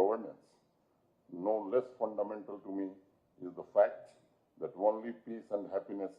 governance. No less fundamental to me is the fact that only peace and happiness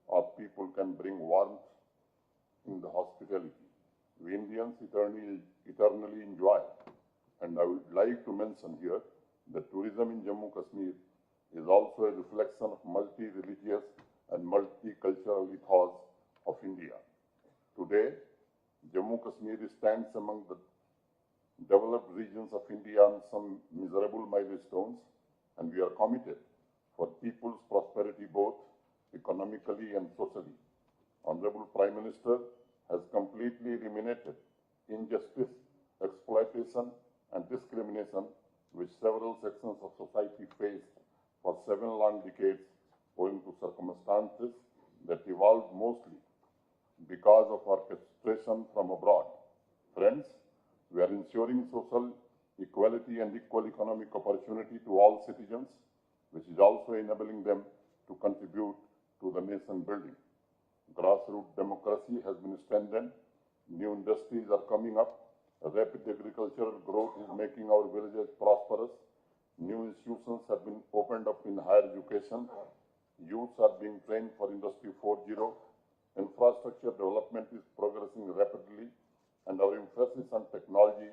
of people can bring warmth in the hospitality we Indians eternally enjoy. And I would like to mention here that tourism in Jammu Kashmir is also a reflection of multi-religious and multicultural ethos of India. Today, Jammu Kashmir stands among the developed regions of India on some miserable milestones, and we are committed for people's prosperity both economically and socially. Honorable Prime Minister has completely eliminated injustice, exploitation and discrimination which several sections of society faced for 7 long decades owing to circumstances that evolved mostly because of orchestration from abroad. Friends, we are ensuring social equality and equal economic opportunity to all citizens, which is also enabling them to contribute to the nation building. Grassroots democracy has been strengthened, new industries are coming up, rapid agricultural growth is making our villages prosperous, new institutions have been opened up in higher education, youths are being trained for Industry 4.0, infrastructure development is progressing rapidly, and our emphasis on technology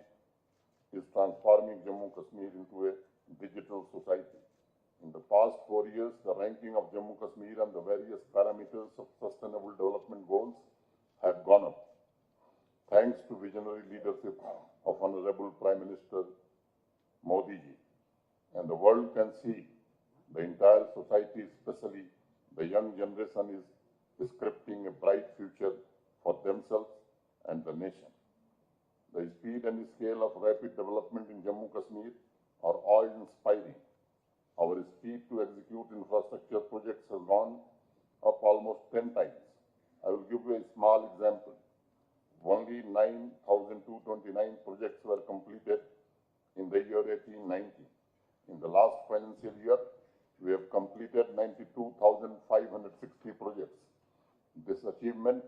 is transforming Jammu Kashmir into a digital society. In the past 4 years, the ranking of Jammu Kashmir and the various parameters of sustainable development goals have gone up. Thanks to visionary leadership of Honorable Prime Minister Modi ji. And the world can see, the entire society, especially the young generation, is scripting a bright future for themselves and the nation. The speed and scale of rapid development in Jammu Kashmir are awe-inspiring. Our speed to execute infrastructure projects has gone up almost 10 times. I will give you a small example. Only 9,229 projects were completed in the year 1890. In the last financial year, we have completed 92,560 projects. This achievement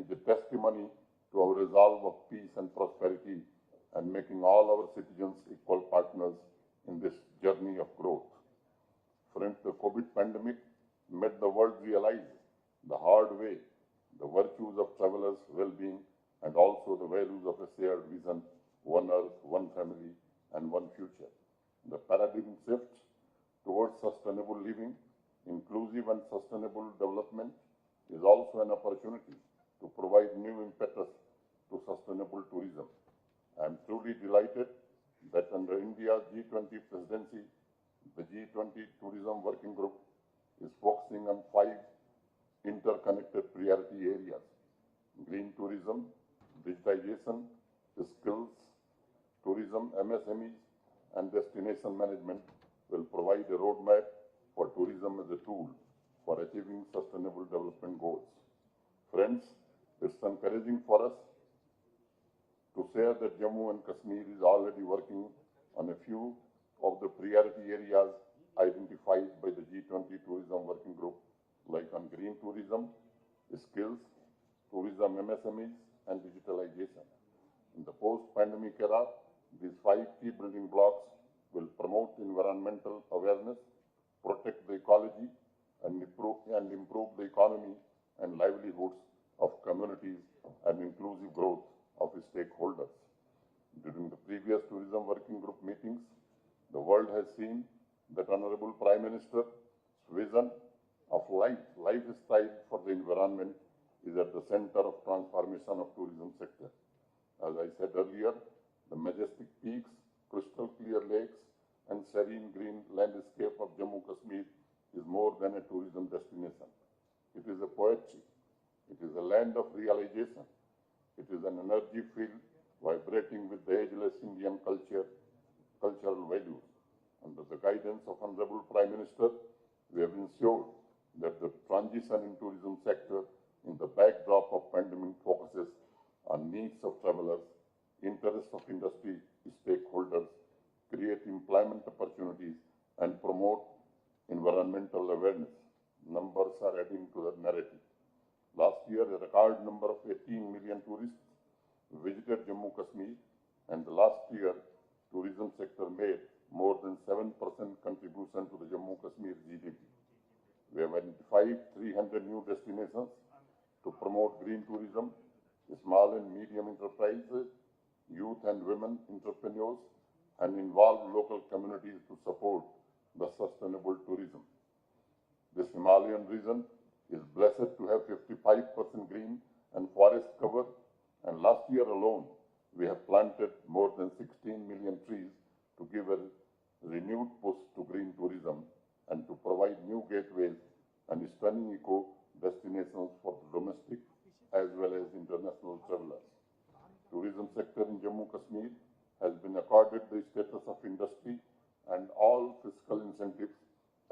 is a testimony to our resolve of peace and prosperity and making all our citizens equal partners in this journey of growth. Friends, the COVID pandemic made the world realize the hard way the virtues of travelers' well-being and also the values of a shared vision, one earth, one family, and one future. The paradigm shift towards sustainable living, inclusive and sustainable development is also an opportunity to provide new impetus to sustainable tourism. I am truly delighted that under India's G20 presidency, the G20 Tourism Working Group is focusing on 5 interconnected priority areas: green tourism, digitization, skills, tourism, MSMEs, and destination management will provide a roadmap for tourism as a tool for achieving sustainable development goals. Friends, it's encouraging for us to share that Jammu and Kashmir is already working on a few of the priority areas identified by the G20 Tourism Working Group, like on green tourism, skills, tourism MSMEs, and digitalization. In the post-pandemic era, these 5 key building blocks will promote environmental awareness, protect the ecology, and improve the economy and livelihoods of communities and inclusive growth of stakeholders. During the previous Tourism Working Group meetings, the world has seen that Honorable Prime Minister's vision of lifestyle for the environment is at the center of transformation of tourism sector. As I said earlier, the majestic peaks, crystal clear lakes, and serene green landscape of Jammu Kashmir is more than a tourism destination. It is a poetry. It is a land of realization. It is an energy field vibrating with the ageless Indian cultural values. Under the guidance of Honorable Prime Minister, we have ensured that the transition in tourism sector in the backdrop of pandemic focuses on needs of travelers, interests of industry stakeholders, create employment opportunities, and promote environmental awareness. Numbers are adding to the narrative. Last year, a record number of 18 million tourists visited Jammu Kashmir, and the last year, tourism sector made more than 7% contribution to the Jammu Kashmir GDP. We have identified 300 new destinations to promote green tourism, small and medium enterprises, youth and women entrepreneurs, and involve local communities to support the sustainable tourism. This Himalayan region is blessed to have 55% green and forest cover, and last year alone, we have planted more than 16 million trees to give a renewed push to green tourism and to provide new gateways and stunning eco destinations for the domestic as well as international travelers. Tourism sector in Jammu Kashmir has been accorded the status of industry and all fiscal incentives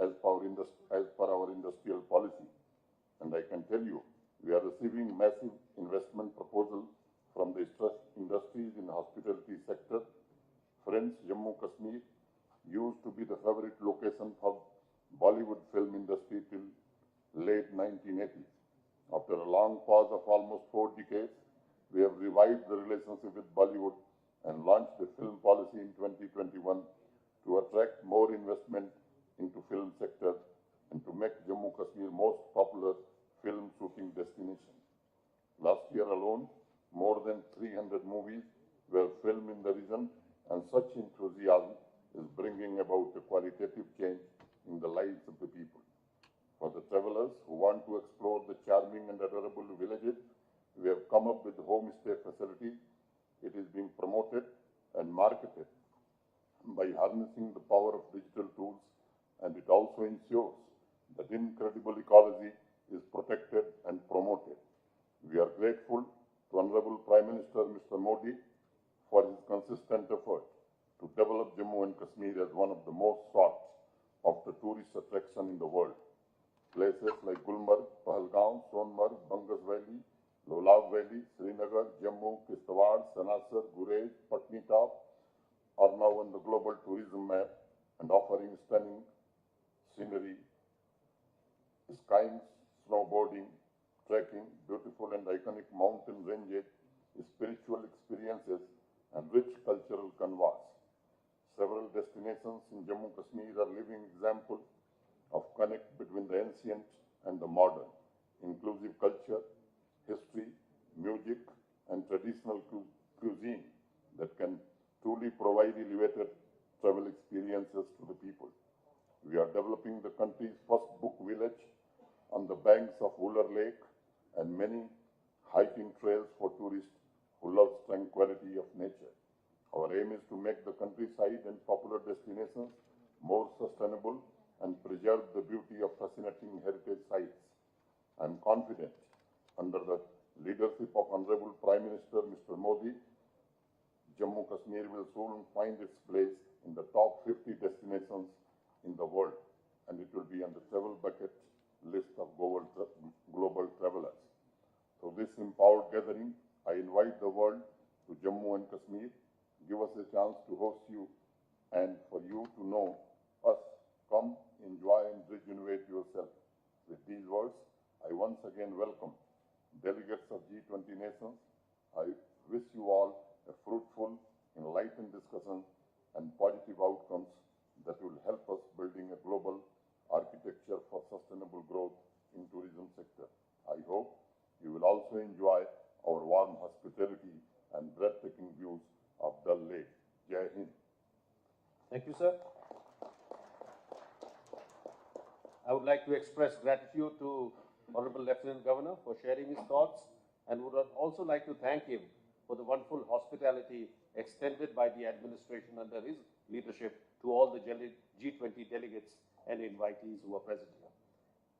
as per our industrial policy. And I can tell you, we are receiving massive investment proposals from the industries in hospitality sector. Friends, Jammu Kashmir used to be the favorite location for Bollywood film industry till late 1980s. After a long pause of almost 4 decades, we have revived the relationship with Bollywood and launched a film policy in 2021 to attract more investment into film sector and to make Jammu Kashmir most popular film shooting destination. Last year alone, more than 300 movies were filmed in the region, and such enthusiasm is bringing about a qualitative change in the lives of the people. For the travelers who want to explore the charming and adorable villages, we have come up with homestay facilities. It is being promoted and marketed by harnessing the power of digital tools, and it also ensures that incredible ecology is protected and promoted. We are grateful to Honorable Prime Minister Mr. Modi for his consistent effort to develop Jammu and Kashmir as one of the most sought after tourist attraction in the world. Places like Gulmarg, Pahalgaon, Sonmarg, Bangas Valley, Lolab Valley, Srinagar, Jammu, Kishtawar, Sanasar, Gurez, Patnitop are now on the global tourism map and offering stunning scenery, skiing, snowboarding, trekking, beautiful and iconic mountain ranges, spiritual experiences, and rich cultural canvas. Several destinations in Jammu Kashmir are living examples of connect between the ancient and the modern, inclusive culture, history, music, and traditional cuisine that can truly provide elevated travel experiences to the people. We are developing the country's first book village on the banks of Uller Lake and many hiking trails for tourists who love tranquility of nature. Our aim is to make the countryside and popular destinations more sustainable and preserve the beauty of fascinating heritage sites. I am confident, under the leadership of Honorable Prime Minister Mr. Modi, Jammu Kashmir will soon find its place in the top 50 destinations in the world, and it will be on the travel bucket list of global travelers. So this empowered gathering, I invite the world to Jammu and Kashmir. Give us a chance to host you and for you to know us. Come, enjoy and rejuvenate yourself. With these words, I once again welcome delegates of G20 nations. I wish you all a fruitful, enlightened discussion and positive outcomes that will help us building a global architecture for sustainable growth in tourism sector. I hope you will also enjoy our warm hospitality and breathtaking views of Dal Lake. Jai Hind. Thank you, sir. I would like to express gratitude to Honorable Lieutenant Governor for sharing his thoughts, and would also like to thank him for the wonderful hospitality extended by the administration under his leadership to all the G20 delegates and invitees who are present here.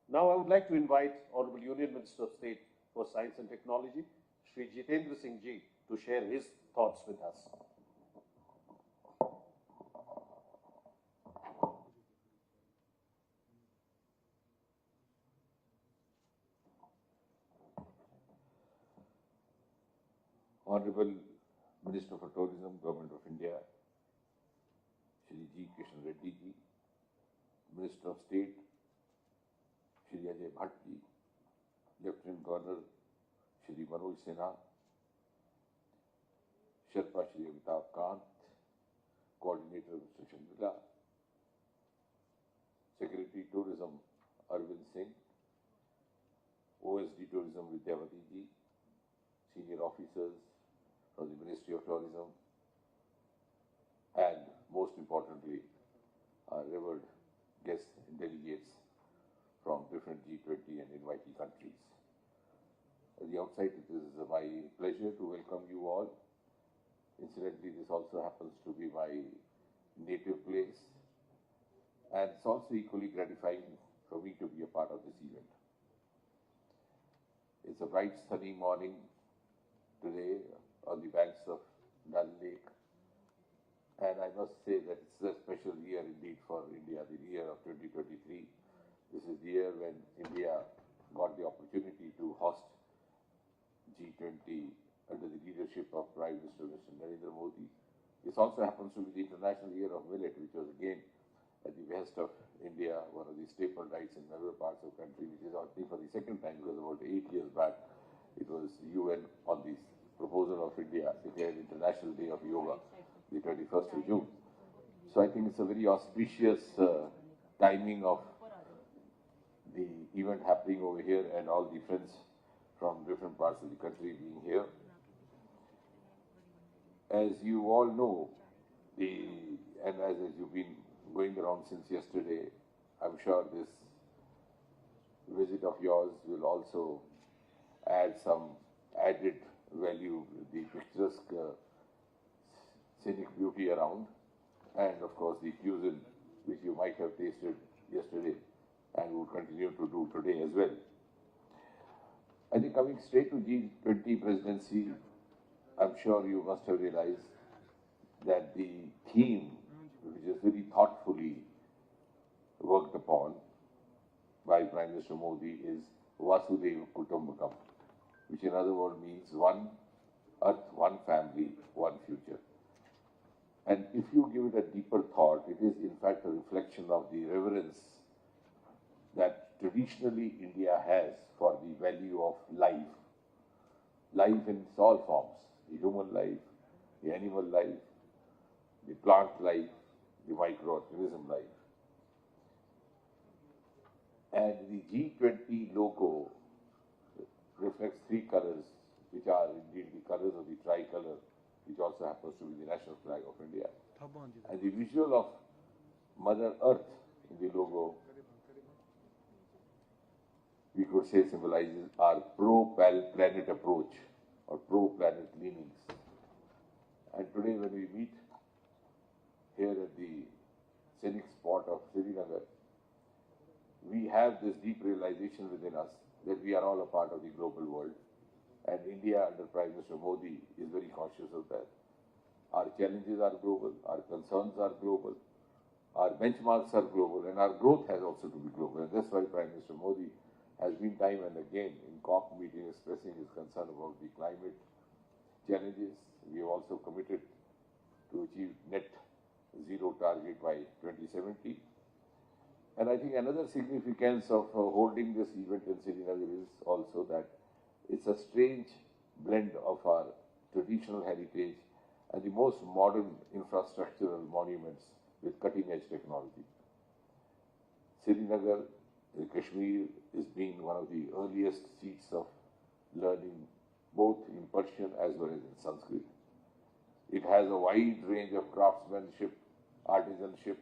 Now I would like to invite Honorable Union Minister of State for Science and Technology, Shri Jitendra Singh Ji, to share his thoughts with us. Honorable Minister for Tourism, Government of India, Shri G. Kishan Reddy Ji, Minister of State, Shri Ajay Bhatt Ji, Lieutenant Governor, Shri Manoj Sinha, Sherpa Shri Amitabh Kant, Tourism Vidyavati ji, senior officers from the Ministry of Tourism, and most importantly, our revered guests and delegates from different G20 and invitee countries. At the outset, it is my pleasure to welcome you all. Incidentally, this also happens to be my native place, and it's also equally gratifying for me to be a part of this event. It's a bright sunny morning today on the banks of Dal Lake, and I must say that it's a special year indeed for India, the year of 2023. This is the year when India got the opportunity to host G20 under the leadership of Prime Minister Mr. Narendra Modi. This also happens to be the International Year of Millet, which was again at the west of India, one of the staple diets in other parts of the country, which is I think for the second time, because about 8 years back, it was UN on the proposal of India declared International Day of Yoga, the 21st of June. So I think it's a very auspicious timing of the event happening over here and all the friends from different parts of the country being here. As you all know, and as you've been going around since yesterday, I'm sure this visit of yours will also add some added value, the picturesque scenic beauty around, and of course the cuisine which you might have tasted yesterday and will continue to do today as well. I think coming straight to G20 presidency, I'm sure you must have realized that the theme, which is very thoughtfully worked upon by Prime Minister Modi, is Vasudhaiva Kutumbakam, which in other words means one earth, one family, one future. And if you give it a deeper thought, it is in fact a reflection of the reverence that traditionally India has for the value of life. Life in its all forms, the human life, the animal life, the plant life, the microorganism life. And the G20 logo reflects three colors, which are indeed the colors of the tricolor, which also happens to be the national flag of India. And the visual of Mother Earth in the logo, we could say symbolizes our pro-planet approach or pro-planet leanings. And today when we meet here at the scenic spot of Srinagar, we have this deep realization within us that we are all a part of the global world, and India under Prime Minister Modi is very conscious of that. Our challenges are global, our concerns are global, our benchmarks are global, and our growth has also to be global. And that's why Prime Minister Modi has been time and again in COP meeting expressing his concern about the climate challenges. We have also committed to achieve net zero target by 2070. And I think another significance of holding this event in Srinagar is also that it's a strange blend of our traditional heritage and the most modern infrastructural monuments with cutting-edge technology. Srinagar, Kashmir, is being one of the earliest seats of learning both in Persian as well as in Sanskrit. It has a wide range of craftsmanship, artisanship,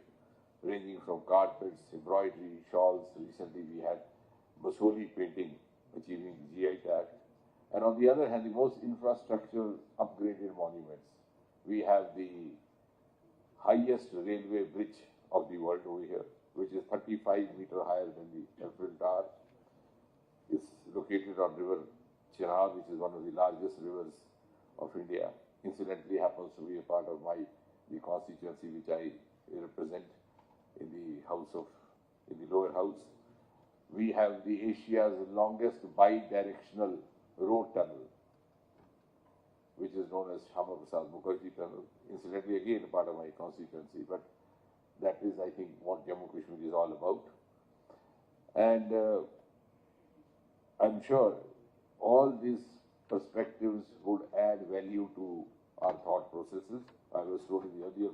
ranging from carpets, embroidery, shawls. Recently we had Basoli painting achieving the GI tag. And on the other hand, the most infrastructural upgraded monuments. We have the highest railway bridge of the world over here, which is 35 meters higher than the Eiffel Tower. It's located on River Chenab, which is one of the largest rivers of India. Incidentally, happens to be a part of the constituency which I represent in the lower house. We have the Asia's longest bi-directional road tunnel, which is known as Shama Prasad Mukherjee Tunnel. Incidentally, again a part of my constituency, but that is, I think, what Jammu Kashmir is all about. And I'm sure all these perspectives would add value to our thought processes. I was told in the earlier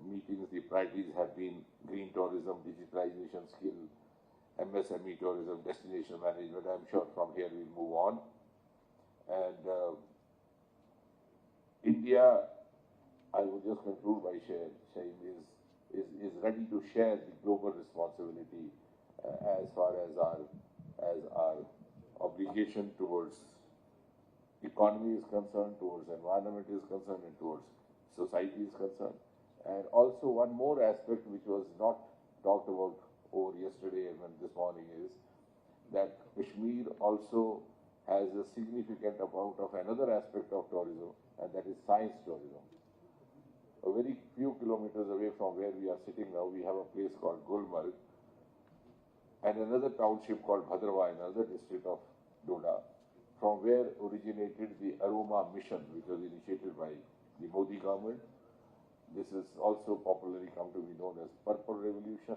meetings, the priorities have been green tourism, digitalization, skill MSME tourism, destination management. I'm sure from here we'll move on. And India, I will just conclude by saying is ready to share the global responsibility as far as our obligation towards economy is concerned, towards environment is concerned, and towards society is concerned. And also one more aspect which was not talked about over yesterday and this morning is that Kashmir also has a significant amount of another aspect of tourism, and that is science tourism. A very few kilometers away from where we are sitting now, we have a place called Gulmarg and another township called Bhadrawa, another district of Doda, from where originated the Aroma mission, which was initiated by the Modi government. This is also popularly come to be known as Purple Revolution.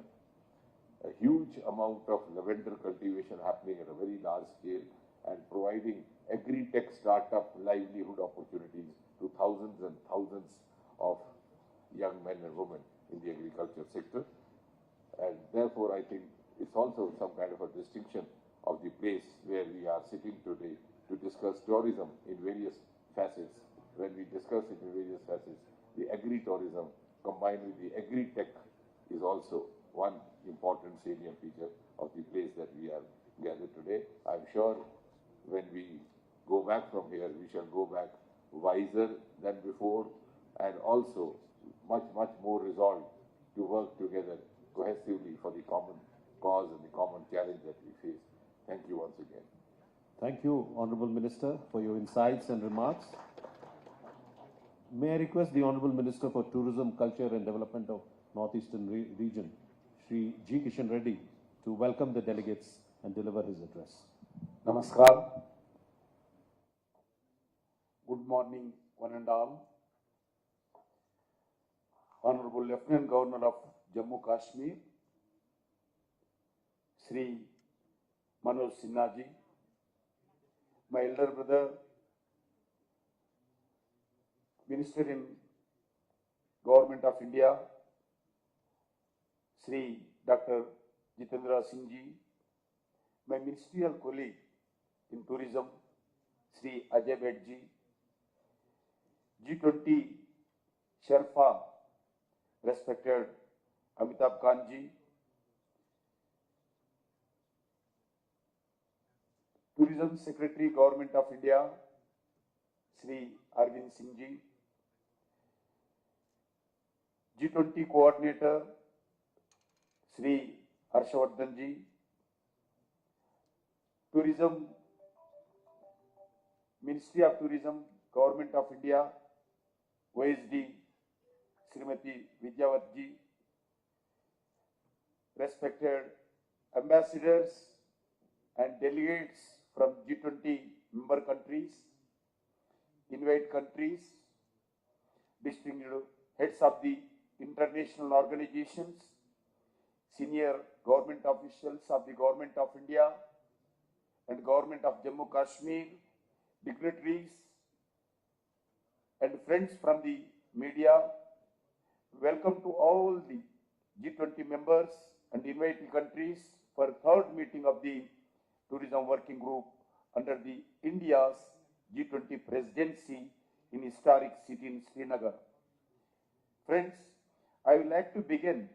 A huge amount of lavender cultivation happening at a very large scale and providing agri-tech startup livelihood opportunities to thousands and thousands of young men and women in the agriculture sector. And therefore, I think it's also some kind of a distinction of the place where we are sitting today to discuss tourism in various facets. When we discuss it in various facets, the agri-tourism combined with the agri-tech is also one important salient feature of the place that we are gathered today. I'm sure when we go back from here, we shall go back wiser than before and also much more resolved to work together cohesively for the common cause and the common challenge that we face. Thank you once again. Thank you, Honourable Minister, for your insights and remarks. May I request the Honourable Minister for Tourism, Culture and Development of Northeastern Region, Shri G. Kishan Reddy, to welcome the delegates and deliver his address. Namaskar. Good morning, one and all. Honorable Lieutenant Governor of Jammu Kashmir, Sri Manoj Sinha ji, my elder brother, Minister in Government of India, Sri Dr. Jitendra Singh ji, my ministerial colleague in tourism, Sri Ajay Bhatt ji, G20 Sherpa, respected Amitabh Khan ji, Tourism Secretary, Government of India, Sri Arvind Singh ji, G20 Coordinator, Sri Harshavardhan ji, Tourism, Ministry of Tourism, Government of India, OSD, Srimati Vidyavat ji, respected ambassadors and delegates from G20 member countries, invite countries, distinguished heads of the international organizations, senior government officials of the Government of India and Government of Jammu Kashmir, dignitaries and friends from the media, welcome to all the G20 members and invited countries for third meeting of the Tourism Working Group under the India's G20 presidency in historic city in Srinagar. Friends, I would like to begin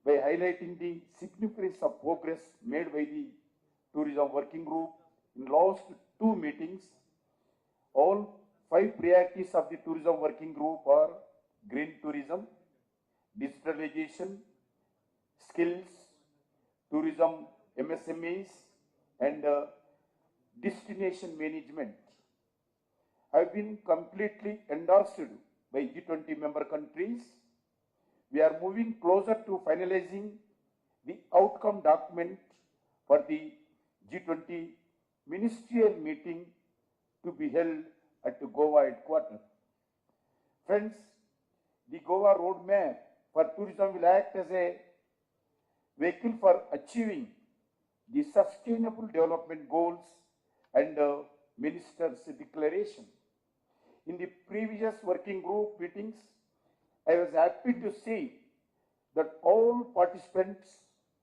by highlighting the significance of progress made by the Tourism Working Group in last 2 meetings. All 5 priorities of the Tourism Working Group are green tourism, digitalization, skills, tourism MSMEs, and destination management. Have been completely endorsed by G20 member countries. We are moving closer to finalizing the outcome document for the G20 ministerial meeting to be held at the Goa headquarters. Friends, the Goa roadmap for tourism will act as a vehicle for achieving the sustainable development goals and minister's declaration. In the previous working group meetings, I was happy to see that all participants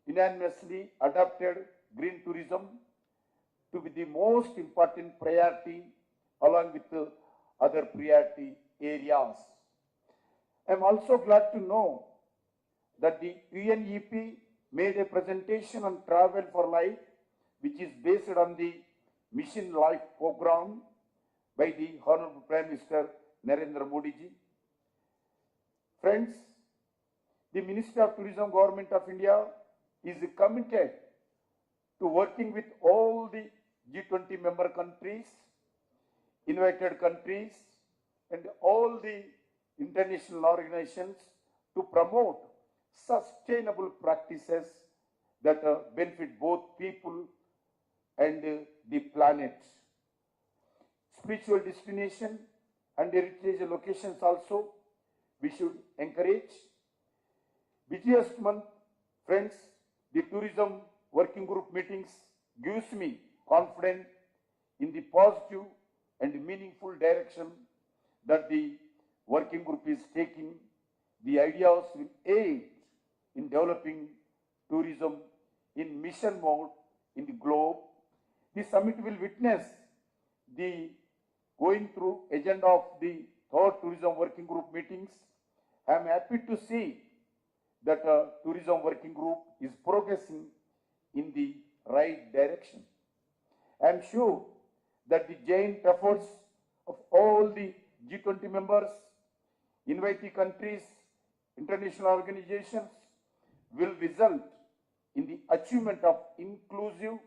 unanimously adopted green tourism to be the most important priority along with the other priority areas. I am also glad to know that the UNEP made a presentation on travel for life, which is based on the Mission Life program by the Honorable Prime Minister Narendra Modi ji. Friends, the Ministry of Tourism, Government of India is committed to working with all the G20 member countries, invited countries, and all the international organizations to promote sustainable practices that benefit both people and the planet. Spiritual destination and heritage locations also we should encourage. Busiest month, friends, the tourism working group meetings gives me confidence in the positive and meaningful direction that the working group is taking. The ideas will aid in developing tourism in mission mode in the globe. The summit will witness the going through agenda of the third tourism working group meetings. I am happy to see that tourism working group is progressing in the right direction. I am sure that the joint efforts of all the G20 members, invitee countries, international organizations will result in the achievement of inclusive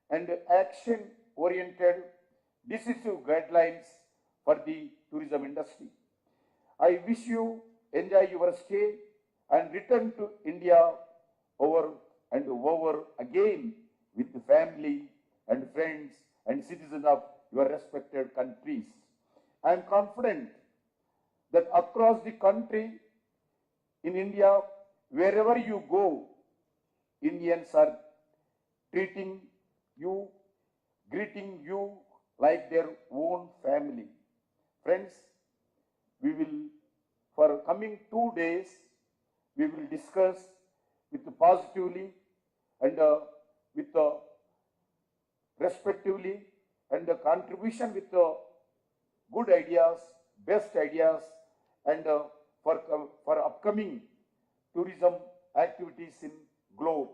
and action-oriented decisive guidelines for the tourism industry. I wish you enjoy your stay and return to India over and over again with the family and friends and citizens of your respected countries. I am confident that across the country, in India, wherever you go, Indians are treating you, greeting you like their own family. Friends, we will, for coming 2 days, we will discuss with positively and with respectively and the contribution with good ideas, best ideas, and for upcoming tourism activities in globe.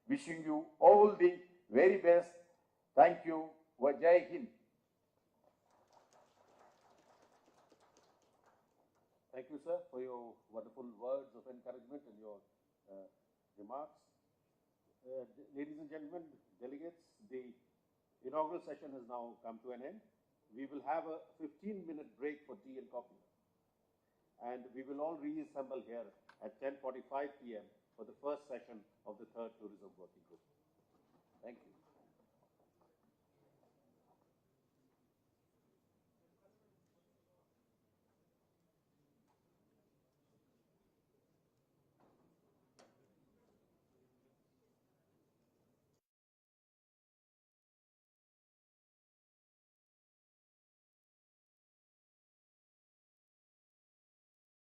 Wishing you all the very best. Thank you. Jai Hind. Thank you, sir, for your wonderful words of encouragement and your remarks. Ladies and gentlemen, delegates, the inaugural session has now come to an end. We will have a 15-minute break for tea and coffee. And we will all reassemble here at 10:45 p.m. for the first session of the third tourism working group. Thank you.